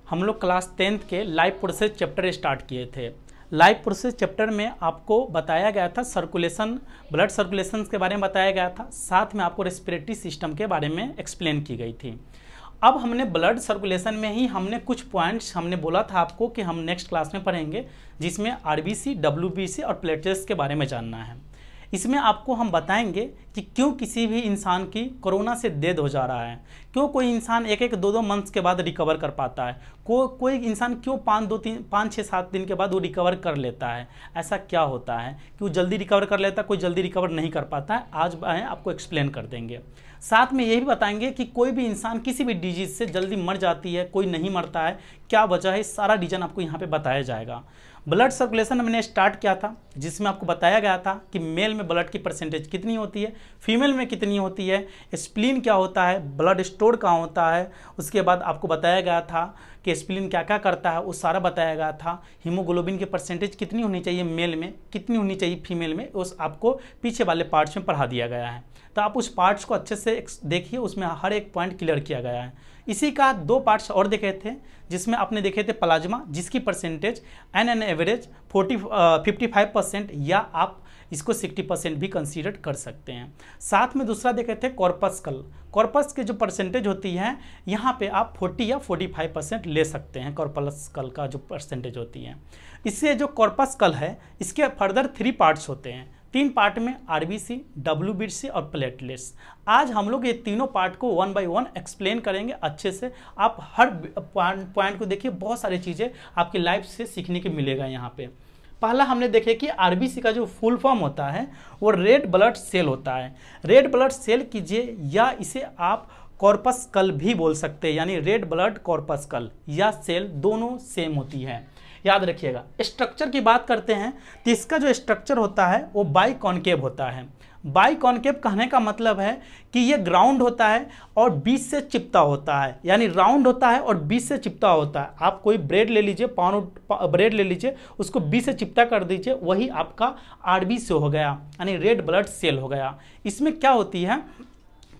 हम लोग class 10th के लाइफ प्रोसेस चैप्टर स्टार्ट किए थे। लाइफ प्रोसेस चैप्टर में आपको बताया गया था सर्कुलेशन, ब्लड सर्कुलेशन के बारे में बताया गया था, साथ में आपको रेस्पिरेटरी सिस्टम के बारे में एक्सप्लेन की गई थी। अब हमने ब्लड सर्कुलेशन में ही हमने कुछ पॉइंट्स हमने बोला था आपको कि हम नेक्स्ट क्लास में पढ़ेंगे, जिसमें आरबीसी, डब्ल्यूबीसी और प्लेटलेट्स के बारे में जानना है। इसमें आपको हम बताएंगे कि क्यों किसी भी इंसान की कोरोना से डेथ हो जा रहा है, क्यों कोई इंसान एक 2 मंथ्स के बाद रिकवर कर पाता है, कोई इंसान क्यों 5 6 7 दिन के बाद वो रिकवर कर लेता है, ऐसा क्या होता है कि वो जल्दी रिकवर कर लेता है, कोई जल्दी रिकवर नहीं कर पाता है। आज आपको एक्सप्लेन कर देंगे। साथ में ये भी बताएंगे कि कोई भी इंसान किसी भी डिजीज से जल्दी मर जाती है, कोई नहीं मरता है, क्या वजह है, सारा रीजन आपको यहाँ पे बताया जाएगा। ब्लड सर्कुलेशन हमने स्टार्ट किया था, जिसमें आपको बताया गया था कि मेल में ब्लड की परसेंटेज कितनी होती है, फीमेल में कितनी होती है, स्प्लीन क्या होता है, ब्लड स्टोर कहाँ होता है। उसके बाद आपको बताया गया था कि स्प्लीन क्या क्या करता है, वो सारा बताया गया था। हीमोग्लोबिन की परसेंटेज कितनी होनी चाहिए मेल में, कितनी होनी चाहिए फीमेल में, उस आपको पीछे वाले पार्ट्स में पढ़ा दिया गया है। तो आप उस पार्ट्स को अच्छे से देखिए, उसमें हर एक पॉइंट क्लियर किया गया है। इसी का 2 पार्ट्स और देखे थे, जिसमें आपने देखे थे प्लाज्मा, जिसकी परसेंटेज एन एवरेज 55% या आप इसको 60% भी कंसीडर कर सकते हैं। साथ में दूसरा देखे थे कॉर्पस्कल। कॉर्पस के जो परसेंटेज होती है, यहाँ पे आप 40 या 45% ले सकते हैं। कॉर्पस्कल का जो परसेंटेज होती है, इससे जो कॉर्पस्कल है, इसके फर्दर 3 पार्ट्स होते हैं। 3 पार्ट में आरबीसी, डब्ल्यूबीसी और प्लेटलेट्स। आज हम लोग ये तीनों पार्ट को 1 बाय 1 एक्सप्लेन करेंगे अच्छे से। आप हर पॉइंट को देखिए, बहुत सारी चीज़ें आपकी लाइफ से सीखने की मिलेगा यहाँ पे। पहला हमने देखे कि आरबीसी का जो फुल फॉर्म होता है वो रेड ब्लड सेल होता है। रेड ब्लड सेल कीजिए, या इसे आप कॉर्पस्कल भी बोल सकते हैं, यानी रेड ब्लड कॉर्पस्कल या सेल दोनों सेम होती है। याद रखिएगा। स्ट्रक्चर की बात करते हैं तो इसका जो स्ट्रक्चर होता है वो बाइकॉन्केव होता है। बाइकॉन्केव कहने का मतलब है कि ये ग्राउंड होता है और बीच से चिपटा होता है, यानी राउंड होता है और बीच से चिपटा होता है। आप कोई ब्रेड ले लीजिए, ब्रेड ले लीजिए, उसको बीच से चिपटा कर दीजिए, वही आपका आरबीसी हो गया, यानी रेड ब्लड सेल हो गया। इसमें क्या होती है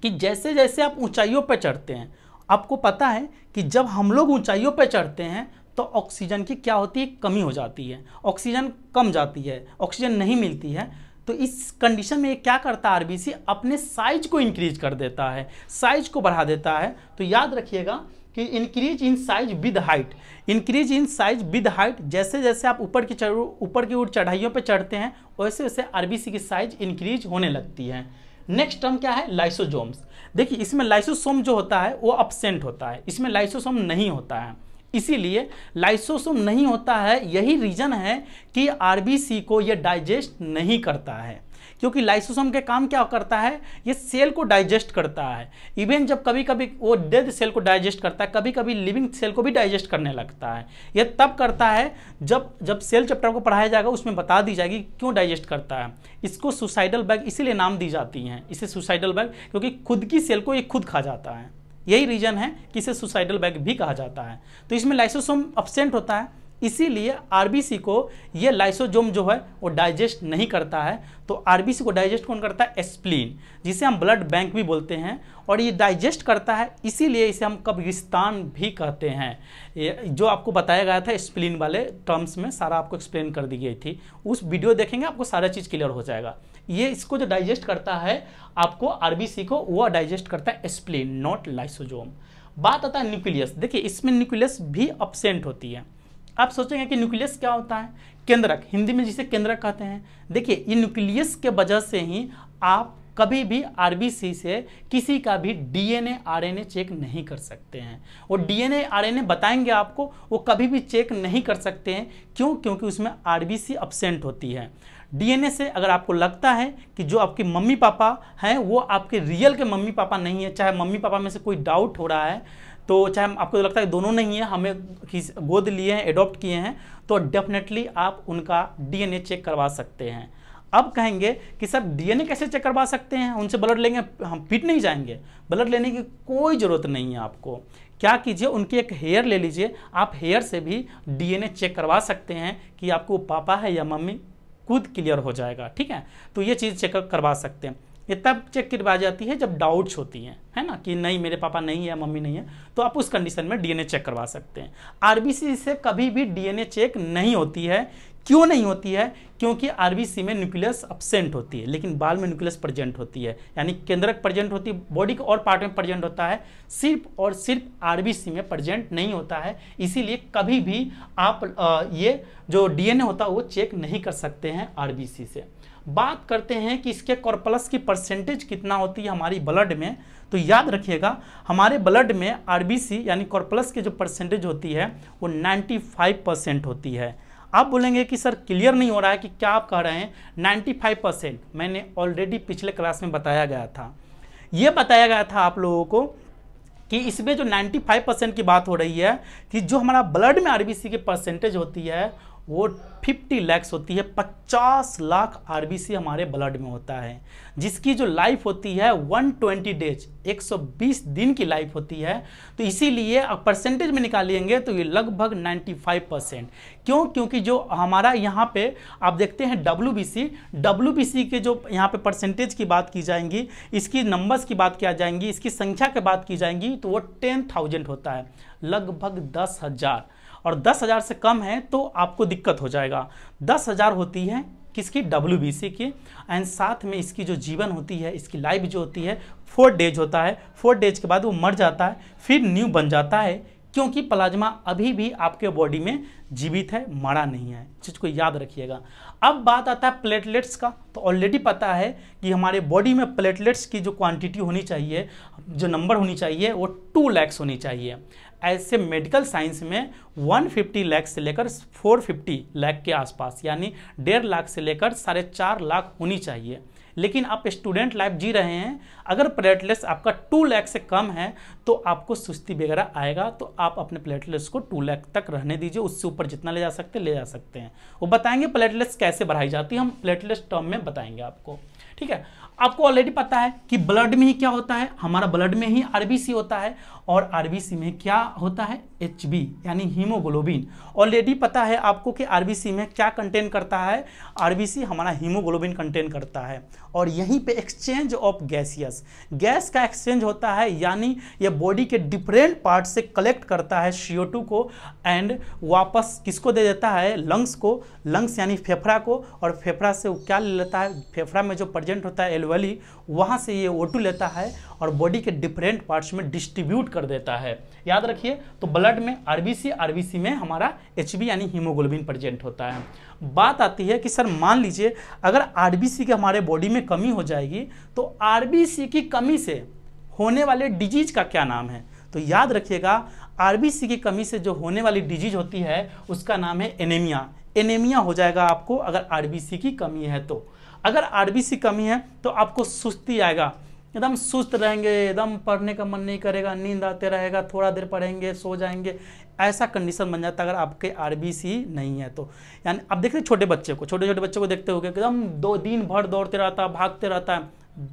कि जैसे जैसे आप ऊंचाइयों पर चढ़ते हैं, आपको पता है कि जब हम लोग ऊंचाइयों पर चढ़ते हैं तो ऑक्सीजन की क्या होती है, कमी हो जाती है, ऑक्सीजन कम जाती है, ऑक्सीजन नहीं मिलती है। तो इस कंडीशन में ये क्या करता है, आरबीसी अपने साइज को इंक्रीज कर देता है, साइज को बढ़ा देता है। तो याद रखिएगा कि increase in size with height, increase in size with height. जैसे जैसे आप ऊपर की ओर चढ़ाइयों पर चढ़ते हैं, वैसे वैसे आरबीसी की साइज इंक्रीज होने लगती है। नेक्स्ट टर्म क्या है, लाइसोसोम्स। देखिए, इसमें लाइसोसोम जो होता है वो एब्सेंट होता है, इसमें लाइसोसोम नहीं होता है। इसीलिए लाइसोसोम नहीं होता है, यही रीजन है कि आरबीसी को ये डाइजेस्ट नहीं करता है। क्योंकि लाइसोसोम के काम क्या करता है, ये सेल को डाइजेस्ट करता है। इवन जब कभी कभी वो डेड सेल को डाइजेस्ट करता है, कभी कभी लिविंग सेल को भी डाइजेस्ट करने लगता है। ये तब करता है जब सेल चैप्टर को पढ़ाया जाएगा, उसमें बता दी जाएगी क्यों डाइजेस्ट करता है। इसको सुसाइडल बैग इसीलिए नाम दी जाती हैं, इसे सुसाइडल बैग, क्योंकि खुद की सेल को ये खुद खा जाता है। यही रीजन है कि इसे सुसाइडल बैग भी कहा जाता है। तो इसमें लाइसोसोम एब्सेंट होता है, इसीलिए आरबीसी को ये लाइसोसोम जो है वो डाइजेस्ट नहीं करता है। तो आरबीसी को डाइजेस्ट कौन करता है, स्प्लीन, जिसे हम ब्लड बैंक भी बोलते हैं, और ये डाइजेस्ट करता है, इसीलिए इसे हम कब्रिस्तान भी कहते हैं। जो आपको बताया गया था स्प्लीन वाले टर्म्स में, सारा आपको एक्सप्लेन कर दी गई थी। उस वीडियो देखेंगे, आपको सारा चीज़ क्लियर हो जाएगा। ये इसको जो डाइजेस्ट करता है आपको आरबीसी को, वो डाइजेस्ट करता है स्प्लीन, नॉट लाइसोसोम। बात आता है न्यूक्लियस। देखिए, इसमें न्यूक्लियस भी एब्सेंट होती है। आप सोचेंगे कि न्यूक्लियस क्या होता है, केंद्रक, हिंदी में जिसे केंद्रक कहते हैं। देखिए, ये न्यूक्लियस के वजह से ही आप कभी भी आरबीसी से किसी का भी डीएनए आरएनए चेक नहीं कर सकते हैं। वो डीएनए आरएनए बताएंगे आपको, वो कभी भी चेक नहीं कर सकते हैं। क्यों? क्योंकि उसमें आरबीसी एब्सेंट होती है। डीएनए से अगर आपको लगता है कि जो आपके मम्मी पापा हैं वो आपके रियल के मम्मी पापा नहीं है, चाहे मम्मी पापा में से कोई डाउट हो रहा है, तो चाहे आपको लगता है दोनों नहीं है, हमें गोद लिए हैं, एडॉप्ट किए हैं, तो डेफिनेटली आप उनका डीएनए चेक करवा सकते हैं। अब कहेंगे कि सर डीएनए कैसे चेक करवा सकते हैं, उनसे ब्लड लेंगे, हम फिट नहीं जाएंगे। ब्लड लेने की कोई ज़रूरत नहीं है आपको। क्या कीजिए, उनकी एक हेयर ले लीजिए, आप हेयर से भी डीएनए चेक करवा सकते हैं कि आपको पापा है या मम्मी, खुद क्लियर हो जाएगा। ठीक है, तो ये चीज़ चेक करवा सकते हैं। ये तब चेक करवाई जाती है जब डाउट्स होती हैं, है ना, कि नहीं मेरे पापा नहीं है, मम्मी नहीं है, तो आप उस कंडीशन में डीएनए चेक करवा सकते हैं। आरबीसी से कभी भी डीएनए चेक नहीं होती है। क्यों नहीं होती है? क्योंकि आरबीसी में न्यूक्लियस एब्सेंट होती है, लेकिन बाल में न्यूक्लियस प्रेजेंट होती है, यानी केंद्रक प्रेजेंट होती है, बॉडी के और पार्ट में प्रेजेंट होता है, सिर्फ और सिर्फ आरबीसी में प्रेजेंट नहीं होता है। इसीलिए कभी भी आप ये जो डीएनए होता है वो चेक नहीं कर सकते हैं आरबीसी से। बात करते हैं कि इसके कॉर्पस की परसेंटेज कितना होती है हमारी ब्लड में। तो याद रखिएगा, हमारे ब्लड में आरबीसी यानी कॉर्पस की जो परसेंटेज होती है वो 95% होती है। आप बोलेंगे कि सर क्लियर नहीं हो रहा है कि क्या आप कह रहे हैं 95%। मैंने ऑलरेडी पिछले क्लास में बताया गया था, ये बताया गया था आप लोगों को कि इसमें जो 95% की बात हो रही है कि जो हमारा ब्लड में आरबीसी की परसेंटेज होती है वो 50 लाख होती है। 50 लाख आरबीसी हमारे ब्लड में होता है, जिसकी जो लाइफ होती है 120 डेज, 120 दिन की लाइफ होती है। तो इसीलिए आप परसेंटेज में निकालेंगे तो ये लगभग 95%। क्यों? क्योंकि जो हमारा यहाँ पे आप देखते हैं डब्ल्यूबीसी के जो यहाँ पे परसेंटेज की बात की जाएंगी, इसकी नंबर्स की बात किया जाएंगी, इसकी संख्या की बात की जाएंगी, तो वो 10,000 होता है, लगभग 10,000। और 10,000 से कम है तो आपको दिक्कत हो जाएगा। 10,000 होती है किसकी? डब्ल्यूबीसी की। एंड साथ में इसकी जो जीवन होती है, इसकी लाइफ जो होती है 4 डेज होता है। 4 डेज के बाद वो मर जाता है, फिर न्यू बन जाता है, क्योंकि प्लाज्मा अभी भी आपके बॉडी में जीवित है, मरा नहीं है। चीज़ को याद रखिएगा। अब बात आता है प्लेटलेट्स का। तो ऑलरेडी पता है कि हमारे बॉडी में प्लेटलेट्स की जो क्वांटिटी होनी चाहिए, जो नंबर होनी चाहिए, वो 2 लाख होनी चाहिए। ऐसे मेडिकल साइंस में 150 लाख से लेकर 450 लाख के आसपास, यानी 1.5 लाख से लेकर 4.5 लाख होनी चाहिए। लेकिन आप स्टूडेंट लाइफ जी रहे हैं, अगर प्लेटलेट्स आपका 2 लाख से कम है तो आपको सुस्ती वगैरह आएगा। तो आप अपने प्लेटलेट्स को 2 लाख तक रहने दीजिए, उससे ऊपर जितना ले जा सकते हैं। वो बताएंगे प्लेटलेट्स कैसे बढ़ाई जाती है, हम प्लेटलेट्स टर्म में बताएंगे आपको, ठीक है। आपको ऑलरेडी पता है कि ब्लड में ही क्या होता है, हमारा ब्लड में ही आरबीसी होता है, और आरबीसी में क्या होता है? एचबी यानी हीमोग्लोबिन। ऑलरेडी पता है आपको कि आरबीसी में क्या कंटेन करता है? आरबीसी हमारा हीमोग्लोबिन कंटेन करता है, और यहीं पे एक्सचेंज ऑफ गैसियस, गैस का एक्सचेंज होता है, यानी ये बॉडी के डिफरेंट पार्ट से कलेक्ट करता है CO2 को, एंड वापस किसको दे देता है? लंग्स को, लंग्स यानी फेफड़ा को, और फेफड़ा से वो क्या ले लेता है? फेफड़ा में जो प्रेजेंट होता है एल्वेली, वहाँ से ये O2 लेता है और बॉडी के डिफरेंट पार्ट्स में डिस्ट्रीब्यूट कर देता है। याद रखिए, तो ब्लड में आरबीसी में हमारा एचबी यानी हीमोग्लोबिन प्रेजेंट होता है। बात आती है कि सर मान लीजिए अगर आरबीसी के हमारे बॉडी में कमी हो जाएगी, तो आरबीसी की कमी से होने वाले डिजीज का क्या नाम है? तो याद रखिएगा, आरबीसी की कमी से जो होने वाली डिजीज होती है उसका नाम है एनीमिया। एनीमिया हो जाएगा आपको अगर आरबीसी की कमी है तो। अगर आरबीसी कमी है तो आपको सुस्ती आएगा, एकदम सुस्त रहेंगे, एकदम पढ़ने का मन नहीं करेगा, नींद आते रहेगा, थोड़ा देर पढ़ेंगे सो जाएंगे, ऐसा कंडीशन बन जाता है अगर आपके आरबीसी नहीं है तो। यानी आप देखते छोटे छोटे बच्चे को देखते हो एकदम 2 दिन भर दौड़ते रहता है, भागते रहता है,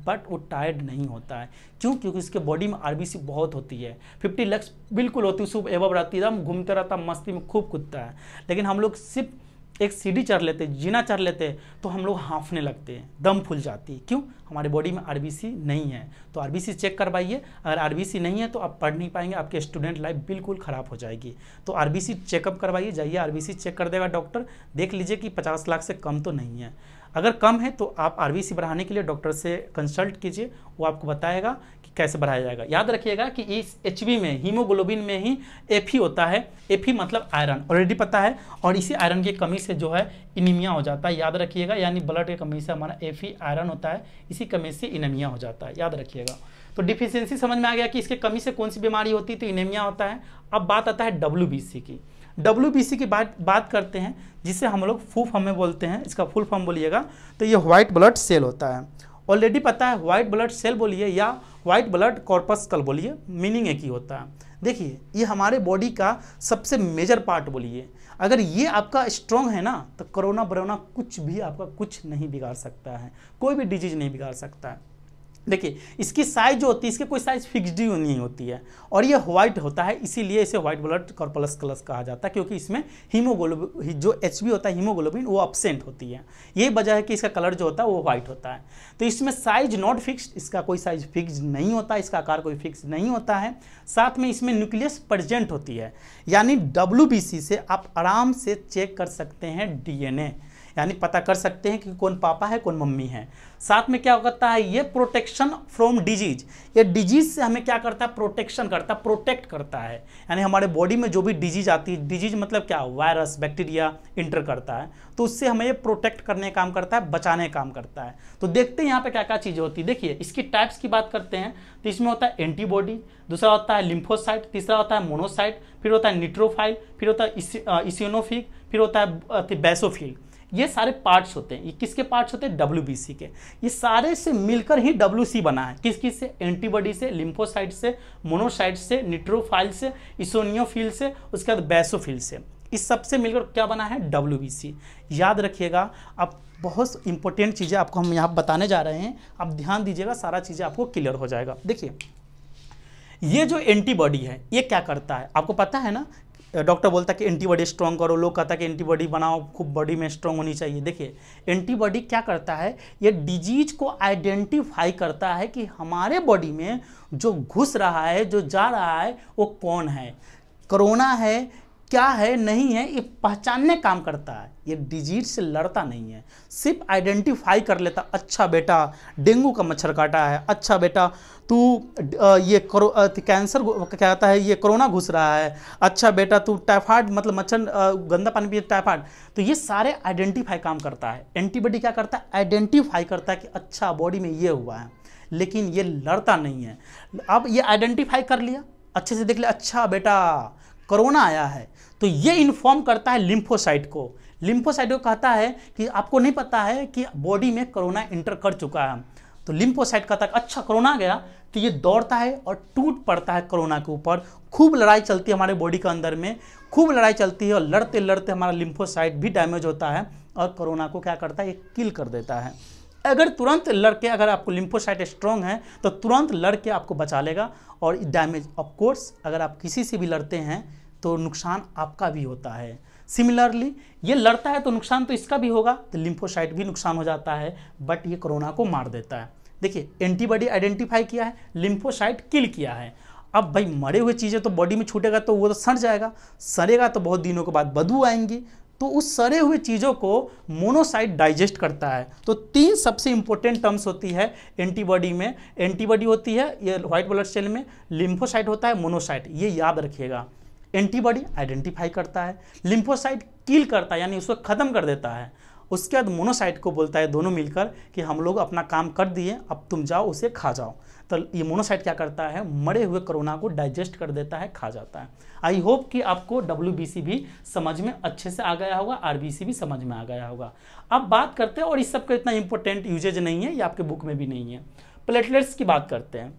बट वो टायर्ड नहीं होता है। क्यों? क्योंकि उसके बॉडी में आरबीसी बहुत होती है, 50 लाख बिल्कुल होती है, उसको एवब रहती है, एकदम घूमते रहता है, मस्ती में खूब कूदता है। लेकिन हम लोग सिर्फ एक सीढ़ी चढ़ लेते, जीना चढ़ लेते, तो हम लोग हाँफने लगते हैं, दम फूल जाती है। क्यों? हमारे बॉडी में आरबीसी नहीं है। तो आरबीसी चेक करवाइए। अगर आरबीसी नहीं है तो आप पढ़ नहीं पाएंगे, आपके स्टूडेंट लाइफ बिल्कुल ख़राब हो जाएगी। तो आरबीसी चेकअप करवाइए, जाइए आरबीसी चेक कर देगा डॉक्टर, देख लीजिए कि 50 लाख से कम तो नहीं है। अगर कम है तो आप आरबीसी बढ़ाने के लिए डॉक्टर से कंसल्ट कीजिए, वो आपको बताएगा कि कैसे बढ़ाया जाएगा। याद रखिएगा कि इस एचबी में, हीमोग्लोबिन में ही एफी होता है। एफी मतलब आयरन, ऑलरेडी पता है, और इसी आयरन की कमी से जो है इनीमिया हो जाता है। याद रखिएगा, यानी ब्लड की कमी से हमारा एफी आयरन होता है, इसी कमी से इनीमिया हो जाता है। याद रखिएगा। तो डिफिशियंसी समझ में आ गया कि इसके कमी से कौन सी बीमारी होती है, तो इनीमिया होता है। अब बात आता है डब्ल्यूबीसी की। डब्ल्यूबीसी की बात करते हैं, जिसे हम लोग फुल फॉर्म में बोलते हैं। इसका फुल फॉर्म बोलिएगा तो ये व्हाइट ब्लड सेल होता है। ऑलरेडी पता है, व्हाइट ब्लड सेल बोलिए या व्हाइट ब्लड कॉर्पस्कल बोलिए, मीनिंग एक ही होता है। देखिए, ये हमारे बॉडी का सबसे मेजर पार्ट बोलिए। अगर ये आपका स्ट्रॉन्ग है ना, तो कोरोना कुछ भी आपका कुछ नहीं बिगाड़ सकता है, कोई भी डिजीज नहीं बिगाड़ सकता है। देखिए इसकी साइज जो होती है, इसके कोई साइज फिक्स्ड ही नहीं होती है, और ये व्हाइट होता है, इसीलिए इसे व्हाइट ब्लड कॉर्पस्कुलस कहा जाता है, क्योंकि इसमें हीमोग्लोबिन जो HB होता है, हीमोग्लोबिन वो एब्सेंट होती है। यही वजह है कि इसका कलर जो होता है वो व्हाइट होता है। तो इसमें साइज नॉट फिक्स्ड, इसका कोई साइज फिक्स नहीं होता, इसका आकार कोई फिक्स नहीं होता है। साथ में इसमें न्यूक्लियस प्रेजेंट होती है, यानी WBC से आप आराम से चेक कर सकते हैं DNA, यानी पता कर सकते हैं कि कौन पापा है कौन मम्मी है। साथ में क्या करता है, ये प्रोटेक्शन फ्रॉम डिजीज, ये डिजीज से हमें क्या करता है, प्रोटेक्शन करता है, प्रोटेक्ट करता है। यानी हमारे बॉडी में जो भी डिजीज आती है, डिजीज मतलब क्या, वायरस बैक्टीरिया इंटर करता है, तो उससे हमें ये प्रोटेक्ट करने का काम करता है, बचाने का काम करता है। तो देखते हैं यहाँ पे क्या क्या चीज़ें होती है। देखिए इसकी टाइप्स की बात करते हैं तो इसमें होता है एंटीबॉडी, दूसरा होता है लिम्फोसाइट, तीसरा होता है मोनोसाइट, फिर होता है न्यूट्रोफाइल, फिर होता है इसिनोफिल, फिर होता है बेसोफिल। ये सारे पार्ट्स होते हैं। ये किसके पार्ट्स होते हैं, WBC के। ये सारे से मिलकर ही WC बना है। किस किस से, एंटीबॉडी से, लिम्फोसाइट से, मोनोसाइट से, न्यूट्रोफाइल से, इसिनोफिल से, उसके बाद बेसोफिल से। इस सब से मिलकर क्या बना है, WBC। याद रखिएगा। अब बहुत इंपॉर्टेंट चीज़ें आपको हम यहाँ बताने जा रहे हैं, आप ध्यान दीजिएगा, सारा चीज़ें आपको क्लियर हो जाएगा। देखिए ये जो एंटीबॉडी है ये क्या करता है, आपको पता है ना, डॉक्टर बोलता है कि एंटीबॉडी स्ट्रॉन्ग करो, लोग कहता है कि एंटीबॉडी बनाओ, खूब बॉडी में स्ट्रॉन्ग होनी चाहिए। देखिए एंटीबॉडी क्या करता है, ये डिजीज को आइडेंटिफाई करता है कि हमारे बॉडी में जो घुस रहा है, जो जा रहा है, वो कौन है, कोरोना है, क्या है, नहीं है, ये पहचानने काम करता है। ये डिजीज से लड़ता नहीं है, सिर्फ आइडेंटिफाई कर लेता, अच्छा बेटा डेंगू का मच्छर काटा है, अच्छा बेटा तू ये कैंसर क्या कहता है, ये कोरोना घुस रहा है, अच्छा बेटा तू टाइफाइड मतलब मच्छर गंदा पानी पिए टाइफाइड। तो ये सारे आइडेंटिफाई काम करता है। एंटीबॉडी क्या करता है, आइडेंटिफाई करता है कि अच्छा बॉडी में ये हुआ है, लेकिन ये लड़ता नहीं है। अब ये आइडेंटिफाई कर लिया, अच्छे से देख लिया, अच्छा बेटा कोरोना आया है, तो ये इन्फॉर्म करता है लिम्फोसाइट को। लिम्फोसाइट को कहता है कि आपको नहीं पता है कि बॉडी में कोरोना इंटर कर चुका है, तो लिम्फोसाइट कहता है अच्छा कोरोना आ गया, तो ये दौड़ता है और टूट पड़ता है कोरोना के ऊपर। खूब लड़ाई चलती है हमारे बॉडी के अंदर में, खूब लड़ाई चलती है, और लड़ते लड़ते हमारा लिम्फोसाइट भी डैमेज होता है और कोरोना को क्या करता है, ये किल कर देता है। अगर तुरंत लड़के, अगर आपको लिम्फोसाइट स्ट्रॉन्ग है तो तुरंत लड़के आपको बचा लेगा, और डैमेज ऑफ कोर्स अगर आप किसी से भी लड़ते हैं तो नुकसान आपका भी होता है। सिमिलरली ये लड़ता है तो नुकसान तो इसका भी होगा, तो लिम्फोसाइट भी नुकसान हो जाता है, बट ये कोरोना को मार देता है। देखिए एंटीबॉडी आइडेंटिफाई किया है, लिम्फोसाइट किल किया है। अब भाई मरे हुए चीज़ें तो बॉडी में छूटेगा तो वो तो सड़ जाएगा, सड़ेगा तो बहुत दिनों के बाद बदबू आएंगी, तो उस सड़े हुए चीज़ों को मोनोसाइट डाइजेस्ट करता है। तो तीन सबसे इंपॉर्टेंट टर्म्स होती है एंटीबॉडी में। एंटीबॉडी होती है ये व्हाइट ब्लड सेल में, लिम्फोसाइट होता है, मोनोसाइट, ये याद रखिएगा। एंटीबॉडी आइडेंटिफाई करता है, लिम्फोसाइट किल करता है यानी उसको ख़त्म कर देता है, उसके बाद मोनोसाइट को बोलता है दोनों मिलकर कि हम लोग अपना काम कर दिए, अब तुम जाओ उसे खा जाओ। तो ये मोनोसाइट क्या करता है, मरे हुए कोरोना को डाइजेस्ट कर देता है, खा जाता है। आई होप कि आपको WBC भी समझ में अच्छे से आ गया होगा, RBC भी समझ में आ गया होगा। अब बात करते हैं, और इस सब का इतना इंपॉर्टेंट यूजेज नहीं है, ये आपके बुक में भी नहीं है। प्लेटलेट्स की बात करते हैं,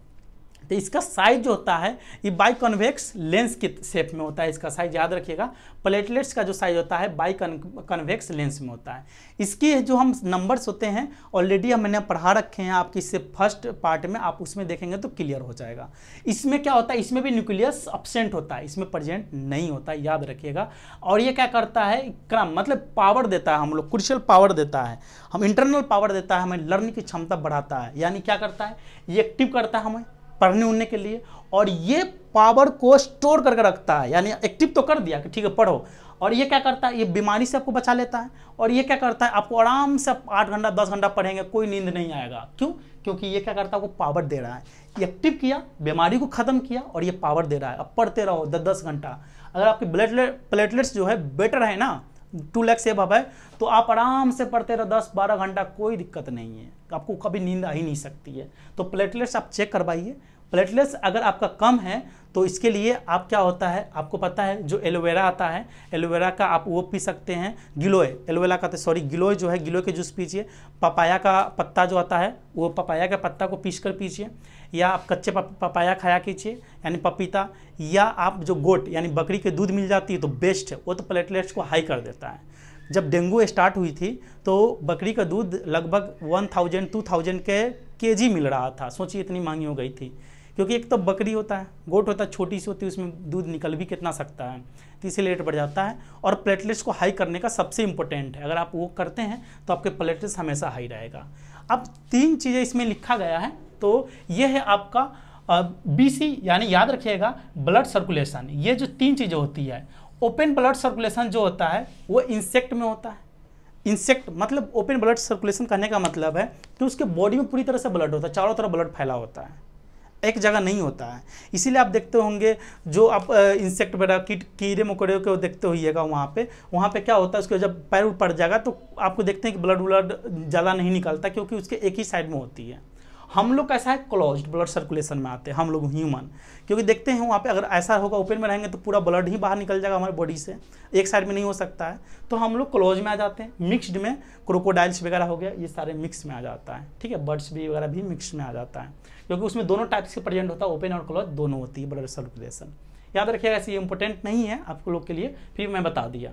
तो इसका साइज जो होता है ये बाइकॉन्वेक्स लेंस के शेप में होता है। इसका साइज याद रखिएगा, प्लेटलेट्स का जो साइज होता है बाइकॉन्वेक्स लेंस में होता है। इसके जो हम नंबर्स होते हैं ऑलरेडी मैंने पढ़ा रखे हैं आपकी, इससे फर्स्ट पार्ट में आप उसमें देखेंगे तो क्लियर हो जाएगा। इसमें क्या होता है, इसमें भी न्यूक्लियस एब्सेंट होता है, इसमें प्रेजेंट नहीं होता, याद रखिएगा। और ये क्या करता है, क्रम मतलब पावर देता है, हम लोग क्रूशियल पावर देता है, हम इंटरनल पावर देता है, हमें लर्निंग की क्षमता बढ़ाता है। यानी क्या करता है, ये एक्टिव करता है हमें पढ़ने उड़ने के लिए, और ये पावर को स्टोर करके रखता है। यानी एक्टिव तो कर दिया कि ठीक है पढ़ो, और ये क्या करता है, ये बीमारी से आपको बचा लेता है। और ये क्या करता है, आपको आराम से 8 घंटा 10 घंटा पढ़ेंगे, कोई नींद नहीं आएगा। क्यों, क्योंकि ये क्या करता है, आपको पावर दे रहा है। ये एक्टिव किया, बीमारी को खत्म किया, और ये पावर दे रहा है। अब पढ़ते रहो 10-10 घंटा। अगर आपके प्लेटलेट्स जो है बेटर है ना, 2 लाख से अब है, तो आप आराम से पढ़ते रहो 10-12 घंटा, कोई दिक्कत नहीं है, आपको कभी नींद आ ही नहीं सकती है। तो प्लेटलेट्स आप चेक करवाइए। प्लेटलेट्स अगर आपका कम है तो इसके लिए आप क्या होता है, आपको पता है जो एलोवेरा आता है, एलोवेरा का आप वो पी सकते हैं, गिलोय, एलोवेरा का गिलोय जो है, गिलोय के जूस पीजिए। पपाया का पत्ता जो आता है, वो पपाया के पत्ता को पीस कर पीजिए, या आप कच्चे पपाया खाया कीजिए यानी पपीता, या आप जो गोट यानी बकरी के दूध मिल जाती है तो बेस्ट है, वो तो प्लेटलेट्स को हाई कर देता है। जब डेंगू स्टार्ट हुई थी तो बकरी का दूध लगभग 1000-2000 के केजी मिल रहा था। सोचिए इतनी महंगी हो गई थी, क्योंकि एक तो बकरी होता है, गोट होता है, छोटी सी होती है, उसमें दूध निकल भी कितना सकता है, तो इसीलिए रेट बढ़ जाता है। और प्लेटलेट्स को हाई करने का सबसे इंपॉर्टेंट है, अगर आप वो करते हैं तो आपके प्लेटलेट्स हमेशा हाई रहेगा। अब 3 चीज़ें इसमें लिखा गया है, तो ये है आपका BC, यानी याद रखिएगा ब्लड सर्कुलेशन। ये जो 3 चीज़ें होती है, ओपन ब्लड सर्कुलेशन जो होता है वो इंसेक्ट में होता है। इंसेक्ट मतलब ओपन ब्लड सर्कुलेशन कहने का मतलब है कि उसके बॉडी में पूरी तरह से ब्लड होता है, चारों तरफ ब्लड फैला होता है, एक जगह नहीं होता है। इसीलिए आप देखते होंगे जो आप इंसेक्ट वगैरह कीड़े मकोड़े को देखते होइएगा, वहाँ पे क्या होता है, उसके जब पैर पड़ जाएगा तो आपको देखते हैं कि ब्लड ज़्यादा नहीं निकलता, क्योंकि उसके एक ही साइड में होती है। हम लोग कैसा है, क्लोज्ड ब्लड सर्कुलेशन में आते हैं हम लोग ह्यूमन, क्योंकि देखते हैं वहाँ पे अगर ऐसा होगा ओपन में रहेंगे तो पूरा ब्लड ही बाहर निकल जाएगा हमारे बॉडी से, एक साइड में नहीं हो सकता है, तो हम लोग क्लोज में आ जाते हैं। मिक्स्ड में क्रोकोडाइल्स वगैरह हो गया, ये सारे मिक्स में आ जाता है, ठीक है। बर्ड्स भी वगैरह भी मिक्स में आ जाता है, क्योंकि उसमें दोनों टाइप्स के प्रेजेंट होता है, ओपन और क्लोज दोनों होती है ब्लड सर्कुलेशन। याद रखिएगा, ऐसे ये इंपॉर्टेंट नहीं है आप लोग के लिए, फिर मैं बता दिया।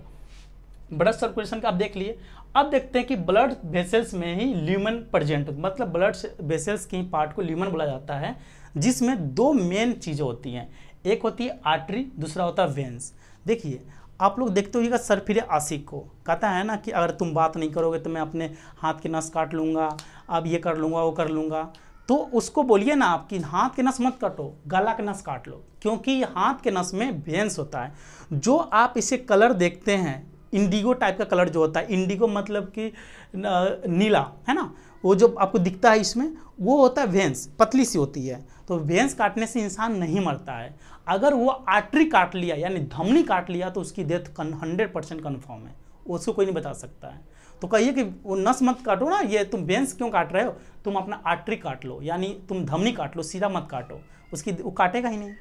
ब्लड सर्कुलेशन का आप देख लिए। अब देखते हैं कि ब्लड वेसल्स में ही ल्यूमन प्रेजेंट, मतलब ब्लड वेसल्स की पार्ट को ल्यूमन बोला जाता है, जिसमें 2 मेन चीज़ें होती हैं, एक होती है आर्टरी, दूसरा होता है वेंस। देखिए आप लोग देखते होइएगा सरफिरे आशिक को कहता है ना कि अगर तुम बात नहीं करोगे तो मैं अपने हाथ की नस काट लूँगा, अब ये कर लूँगा वो कर लूँगा, तो उसको बोलिए ना आप कि हाथ के नस मत काटो, गला के नस काट लो, क्योंकि हाथ के नस में वेंस होता है। जो आप इसे कलर देखते हैं इंडिगो टाइप का कलर जो होता है, इंडिगो मतलब कि नीला है ना, वो जो आपको दिखता है इसमें वो होता है वेंस, पतली सी होती है। तो वेंस काटने से इंसान नहीं मरता है। अगर वो आर्टरी काट लिया यानी धमनी काट लिया तो उसकी डेथ 100% कन्फर्म है, उसको कोई नहीं बता सकता है। तो कहिए कि वो नस मत काटो ना, ये तुम वेंस क्यों काट रहे हो, तुम अपना आर्टरी काट लो, यानी तुम धमनी काट लो, सीधा मत काटो, उसकी वो काटेगा ही नहीं।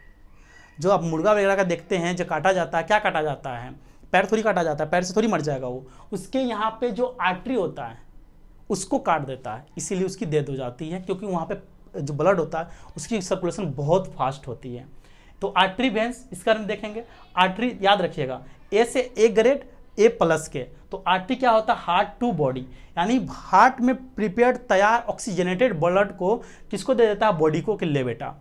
जो आप मुर्गा वगैरह का देखते हैं जो काटा जाता है, क्या काटा जाता है, पैर थोड़ी काटा जाता है, पैर से थोड़ी मर जाएगा वो, उसके यहाँ पे जो आर्टरी होता है उसको काट देता है, इसीलिए उसकी डेथ हो जाती है, क्योंकि वहाँ पे जो ब्लड होता है उसकी सर्कुलेशन बहुत फास्ट होती है। तो आर्टरी वेंस इसका हम देखेंगे। आर्टरी याद रखिएगा, ए से ए ग्रेड A+ के, तो आर्टरी क्या होता है, हार्ट टू बॉडी, यानी हार्ट में प्रिपेयर्ड तैयार ऑक्सीजनेटेड ब्लड को किसको दे देता है, बॉडी को, कि ले बेटा।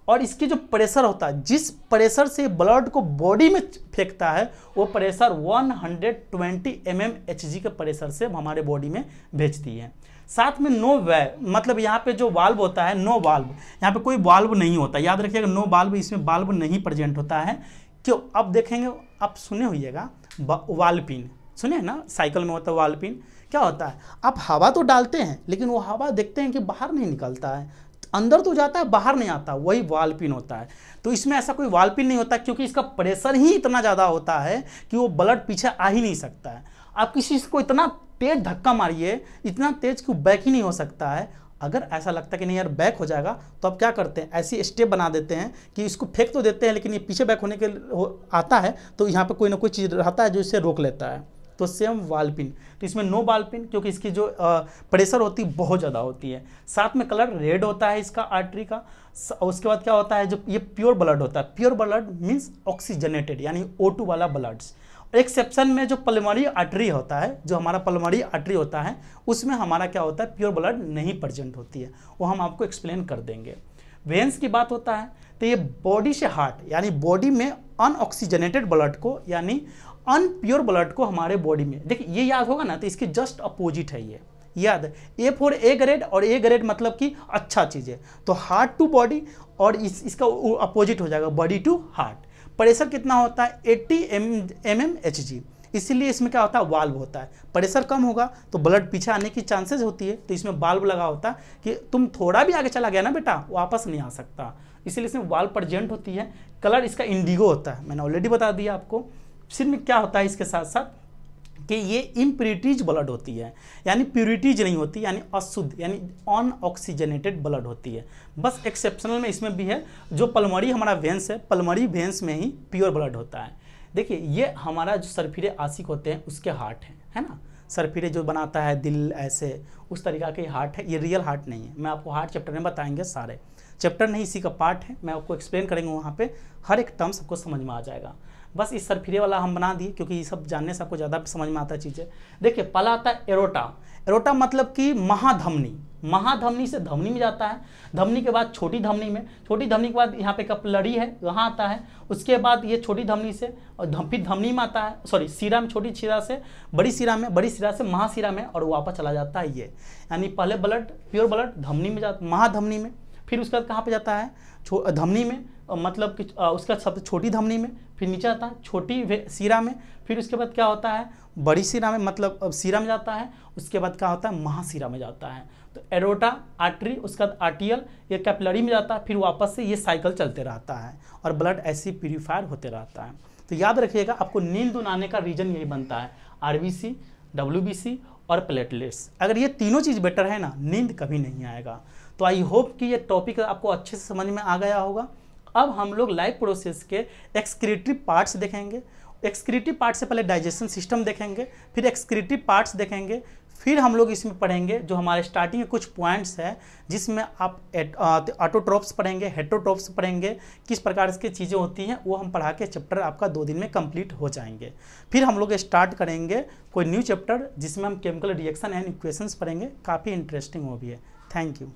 और इसकी जो प्रेशर होता है, जिस प्रेशर से ब्लड को बॉडी में फेंकता है, वो प्रेशर 120 mmHg के प्रेशर से हमारे बॉडी में भेजती है। साथ में नो वैल्व, मतलब यहाँ पे जो वाल्व होता है, नो वाल्व, यहाँ पे कोई वाल्व नहीं होता, याद रखिएगा नो वाल्व, इसमें वाल्व नहीं प्रेजेंट होता है। क्यों, अब देखेंगे, आप सुने होइएगा वाल्व-पिन, सुने ना, साइकिल में होता है वाल्व-पिन। क्या होता है, आप हवा तो डालते हैं लेकिन वो हवा देखते हैं कि बाहर नहीं निकलता है, अंदर तो जाता है बाहर नहीं आता, वही वाल्व-पिन होता है। तो इसमें ऐसा कोई वाल्व-पिन नहीं होता, क्योंकि इसका प्रेशर ही इतना ज़्यादा होता है कि वो ब्लड पीछे आ ही नहीं सकता है। आप किसी को इतना तेज धक्का मारिए, इतना तेज कि बैक ही नहीं हो सकता है। अगर ऐसा लगता है कि नहीं यार बैक हो जाएगा, तो आप क्या करते हैं, ऐसी स्टेप बना देते हैं कि इसको फेंक तो देते हैं लेकिन ये पीछे बैक होने के आता है, तो यहाँ पर कोई ना कोई चीज़ रहता है जो इसे रोक लेता है। तो सेम वाल्व-पिन, तो इसमें नो वाल्व-पिन, क्योंकि इसकी जो प्रेशर होती है बहुत ज़्यादा होती है। साथ में कलर रेड होता है इसका आर्टरी का। उसके बाद क्या होता है, जो ये प्योर ब्लड होता है, प्योर ब्लड मीन्स ऑक्सीजनेटेड, यानी O2 वाला ब्लड्स। एक्सेप्शन में जो पल्मोनरी आर्टरी होता है, जो हमारा पल्मोनरी आर्टरी होता है, उसमें हमारा क्या होता है, प्योर ब्लड नहीं प्रेजेंट होती है, वो हम आपको एक्सप्लेन कर देंगे। वेंस की बात होता है तो ये बॉडी से हार्ट, यानी बॉडी में अनऑक्सीजनेटेड ब्लड को, यानी अनप्योर ब्लड को हमारे बॉडी में, देखिए ये याद होगा ना, तो इसके जस्ट अपोजिट है ये, याद है, A फॉर A ग्रेड, और A ग्रेड मतलब कि अच्छा चीज़ है, तो हार्ट टू बॉडी, और इसका अपोजिट हो जाएगा बॉडी टू हार्ट। प्रेशर कितना होता है, 80 mmHg, इसीलिए इसमें क्या होता है, वाल्व होता है। प्रेशर कम होगा तो ब्लड पीछे आने की चांसेस होती है, तो इसमें वाल्व लगा होता है कि तुम थोड़ा भी आगे चला गया ना बेटा, वापस नहीं आ सकता, इसीलिए इसमें वाल्व प्रेजेंट होती है। कलर इसका इंडिगो होता है, मैंने ऑलरेडी बता दिया आपको। सिर्फ में क्या होता है इसके साथ साथ कि ये इम्प्योरिटीज ब्लड होती है, यानी प्योरिटीज नहीं होती, यानी अशुद्ध, यानी अनऑक्सीजनेटेड ब्लड होती है। बस एक्सेप्शनल में इसमें भी है, जो पल्मोनरी हमारा वेंस है, पल्मोनरी वेंस में ही प्योर ब्लड होता है। देखिए ये हमारा जो सरफिरे आशिक होते हैं उसके हार्ट है ना, सरफिरे जो बनाता है दिल, ऐसे उस तरीका के हार्ट है, ये रियल हार्ट नहीं है। मैं आपको हार्ट चैप्टर में बताएंगे, सारे चैप्टर नहीं इसी का पार्ट है, मैं आपको एक्सप्लेन करेंगे, वहाँ पे हर एक टर्म सबको समझ में आ जाएगा। बस इस सरफिरे वाला हम बना दिए क्योंकि ये सब जानने से आपको ज़्यादा समझ में आता है चीज़ें। देखिए पहला आता है एरोटा। एरोटा मतलब कि महाधमनी, महाधमनी से धमनी में जाता है, धमनी के बाद छोटी धमनी में, छोटी धमनी के बाद यहाँ पे कैपिलरी है वहाँ आता है, उसके बाद ये छोटी धमनी से और फिर धमनी में आता है, सॉरी सीरा में, छोटी सीरा से बड़ी सीरा में, बड़ी सीरा से महासीरा में और वापस चला जाता है ये। यानी पहले ब्लड, प्योर ब्लड धमनी में जाता, महाधमनी में, फिर उसके बाद कहाँ पे जाता है, धमनी में, मतलब कि उसका सबसे छोटी धमनी में, फिर नीचे आता है छोटी सीरा में, फिर उसके बाद क्या होता है बड़ी सीरा में, मतलब सीरा में जाता है, उसके बाद क्या होता है महासीरा में जाता है। तो एरोटा, आर्टरी, उसके बाद आर्टियल, ये कैपिलरी में जाता है, फिर वापस से ये साइकिल चलते रहता है और ब्लड ऐसे प्यूरिफायर होते रहता है। तो याद रखिएगा आपको नींद आने का रीजन यही बनता है, आरबीसी, डब्ल्यूबीसी और प्लेटलेट्स। अगर ये तीनों चीज़ बेटर है ना, नींद कभी नहीं आएगा। तो आई होप कि ये टॉपिक आपको अच्छे से समझ में आ गया होगा। अब हम लोग लाइफ प्रोसेस के एक्सक्रीटरी पार्ट्स देखेंगे। एक्सक्रीटरी पार्ट से पहले डाइजेशन सिस्टम देखेंगे, फिर एक्सक्रीटरी पार्ट्स देखेंगे, फिर हम लोग इसमें पढ़ेंगे जो हमारे स्टार्टिंग के कुछ पॉइंट्स हैं जिसमें आप ऑटोट्रोप्स पढ़ेंगे, हेटरोट्रोप्स पढ़ेंगे, किस प्रकार की चीज़ें होती हैं, वो हम पढ़ा के चैप्टर आपका 2 दिन में कंप्लीट हो जाएंगे। फिर हम लोग स्टार्ट करेंगे कोई न्यू चैप्टर जिसमें हम केमिकल रिएक्शन एंड इक्वेशंस पढ़ेंगे, काफ़ी इंटरेस्टिंग वो भी है। Thank you.